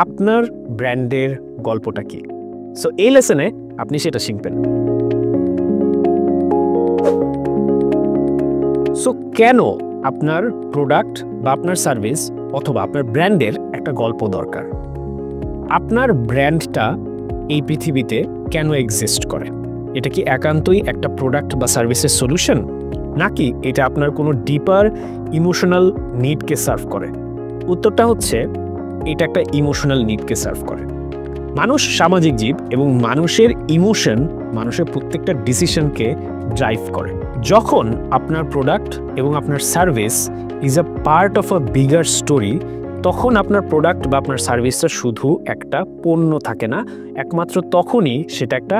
আপনার ব্র্যান্ডের গল্পটা কি। সো এই লেসনে আপনি সেটা শিখবেন। সো কেন আপনার প্রোডাক্ট বা আপনার সার্ভিস অথবা আপনার ব্র্যান্ডের একটা গল্প দরকার। আপনার ব্র্যান্ডটা এই পৃথিবীতে কেন এক্সিস্ট করে? এটা কি একান্তই একটা প্রোডাক্ট বা সার্ভিসের সলিউশন, নাকি এটা আপনার কোনো ডিপার ইমোশনাল নিডকে সার্ভ করে? উত্তরটা হচ্ছে এটা একটা ইমোশনাল নিডকে সার্ভ করে। মানুষ সামাজিক জীব এবং মানুষের ইমোশন মানুষের প্রত্যেকটা ডিসিশনকে ড্রাইভ করে। যখন আপনার প্রোডাক্ট এবং আপনার service is a part of a bigger story, তখন আপনার প্রোডাক্ট বা আপনার সার্ভিসটা শুধু একটা পণ্য থাকে না, একমাত্র তখনই সেটা একটা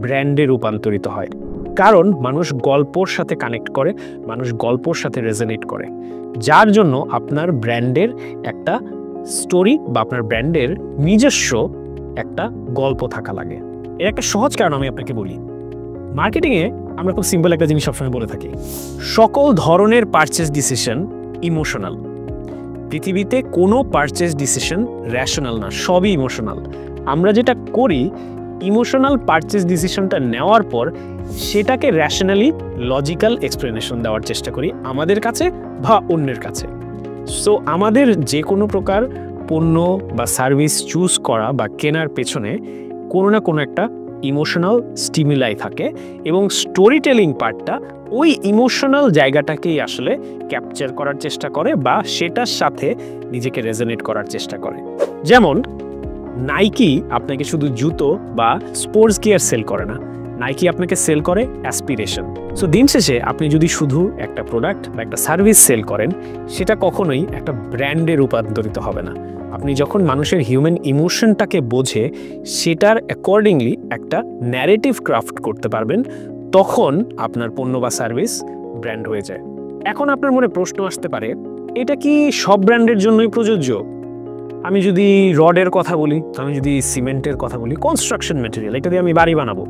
ব্র্যান্ডে রূপান্তরিত হয়। কারণ মানুষ গল্পর সাথে কানেক্ট করে, মানুষ গল্পর সাথে রেজোনেট করে, যার জন্য আপনার ব্র্যান্ডের একটা স্টোরি বা আপনার ব্র্যান্ডের নিজস্ব একটা গল্প থাকা লাগে। এর একটা সহজ কারণ আমি আপনাকে বলি। মার্কেটিংয়ে আমরা খুব সিম্পল একটা জিনিস সবসময় বলে থাকি, সকল ধরনের পারচেস ডিসিশন ইমোশনাল। পৃথিবীতে কোনো পারচেস ডিসিশন র্যাশনাল না, সবই ইমোশনাল। আমরা যেটা করি, ইমোশনাল পারচেস ডিসিশনটা নেওয়ার পর সেটাকে র্যাশনালি লজিক্যাল এক্সপ্লেনেশন দেওয়ার চেষ্টা করি আমাদের কাছে বা অন্যের কাছে। সো আমাদের যে কোনো প্রকার পণ্য বা সার্ভিস চুজ করা বা কেনার পেছনে কোনো না কোনো একটা ইমোশনাল স্টিমুলাই থাকে, এবং স্টোরি টেলিং পার্টটা ওই ইমোশনাল জায়গাটাকেই আসলে ক্যাপচার করার চেষ্টা করে বা সেটার সাথে নিজেকে রেজোনেট করার চেষ্টা করে। যেমন নাইকি আপনাকে শুধু জুতো বা স্পোর্টস গিয়ার সেল করে না, নাইকি আপনাকে সেল করে অ্যাসপিরেশন। সো দিন শেষে আপনি যদি শুধু একটা প্রোডাক্ট বা একটা সার্ভিস সেল করেন, সেটা কখনোই একটা ব্র্যান্ডে রূপান্তরিত হবে না। আপনি যখন মানুষের হিউম্যান ইমোশনটাকে বোঝে, সেটার অ্যাকর্ডিংলি একটা ন্যারেটিভ ক্রাফট করতে পারবেন, তখন আপনার পণ্য বা সার্ভিস ব্র্যান্ড হয়ে যায়। এখন আপনার মনে প্রশ্ন আসতে পারে, এটা কি সব ব্র্যান্ডের জন্যই প্রযোজ্য? আমি যদি রডের কথা বলি, আমি যদি সিমেন্টের কথা বলি, কনস্ট্রাকশন ম্যাটেরিয়াল, এটা দিয়ে আমি বাড়ি বানাবো,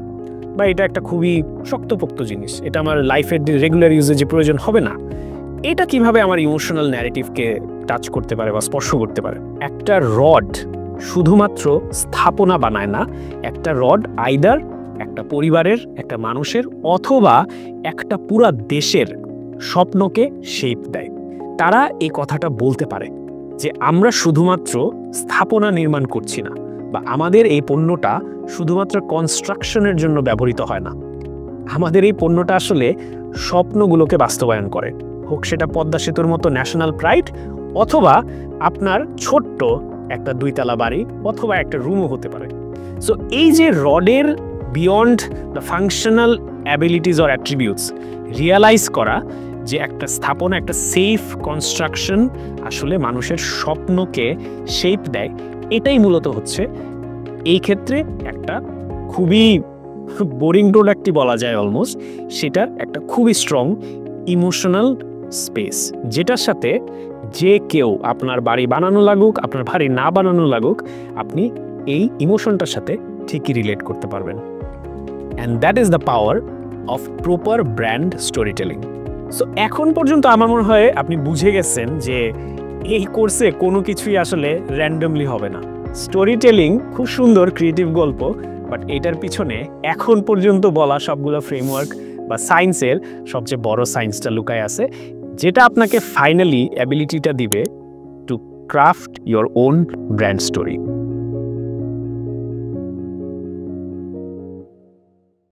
বা এটা একটা খুবই শক্তপোক্ত জিনিস, এটা আমার লাইফের রেগুলার ইউজেজে প্রয়োজন হবে না, এটা কিভাবে আমার ইমোশনাল ন্যারেটিভকে টাচ করতে পারে বা স্পর্শ করতে পারে? একটা রড শুধুমাত্র স্থাপনা বানায় না, একটা রড আইদার একটা পরিবারের, একটা মানুষের অথবা একটা পুরা দেশের স্বপ্নকে শেপ দেয়। তারা এই কথাটা বলতে পারে যে আমরা শুধুমাত্র স্থাপনা নির্মাণ করছি না, বা আমাদের এই পণ্যটা শুধুমাত্র কনস্ট্রাকশনের জন্য ব্যবহৃত হয় না, আমাদের এই পণ্যটা আসলে স্বপ্নগুলোকে বাস্তবায়ন করে, হোক সেটা পদ্মা সেতুর মতো ন্যাশনাল প্রাইড, অথবা আপনার ছোট্ট একটা 2 তলা বাড়ি, অথবা একটা রুমও হতে পারে। সো এই যে রডের beyond the functional abilities or attributes realise করা যে একটা স্থাপনা, একটা সেফ কনস্ট্রাকশন আসলে মানুষের স্বপ্নকে শেপ দেয়, এটাই মূলত হচ্ছে এই ক্ষেত্রে একটা খুবই বোরিং প্রোডাক্টই বলা যায় অলমোস্ট, সেটার একটা খুবই স্ট্রং ইমোশনাল স্পেস, যেটার সাথে যে কেউ আপনার বাড়ি বানানো লাগুক, আপনার বাড়ি না বানানো লাগুক, আপনি এই ইমোশনটার সাথে ঠিকই রিলেট করতে পারবেন। And that is the power of proper brand story telling. So এখন পর্যন্ত আমার মনে হয় আপনি বুঝে গেছেন যে এই কোর্সে কোনো কিছুই আসলে র্যান্ডমলি হবে না। স্টোরি টেলিং খুব সুন্দর ক্রিয়েটিভ গল্প, বাট এটার পিছনে এখন পর্যন্ত বলা সবগুলো ফ্রেমওয়ার্ক বা সায়েন্সের সবচেয়ে বড় সায়েন্সটা লুকায় আছে, যেটা আপনাকে ফাইনালি অ্যাবিলিটিটা দিবে to craft your own brand story.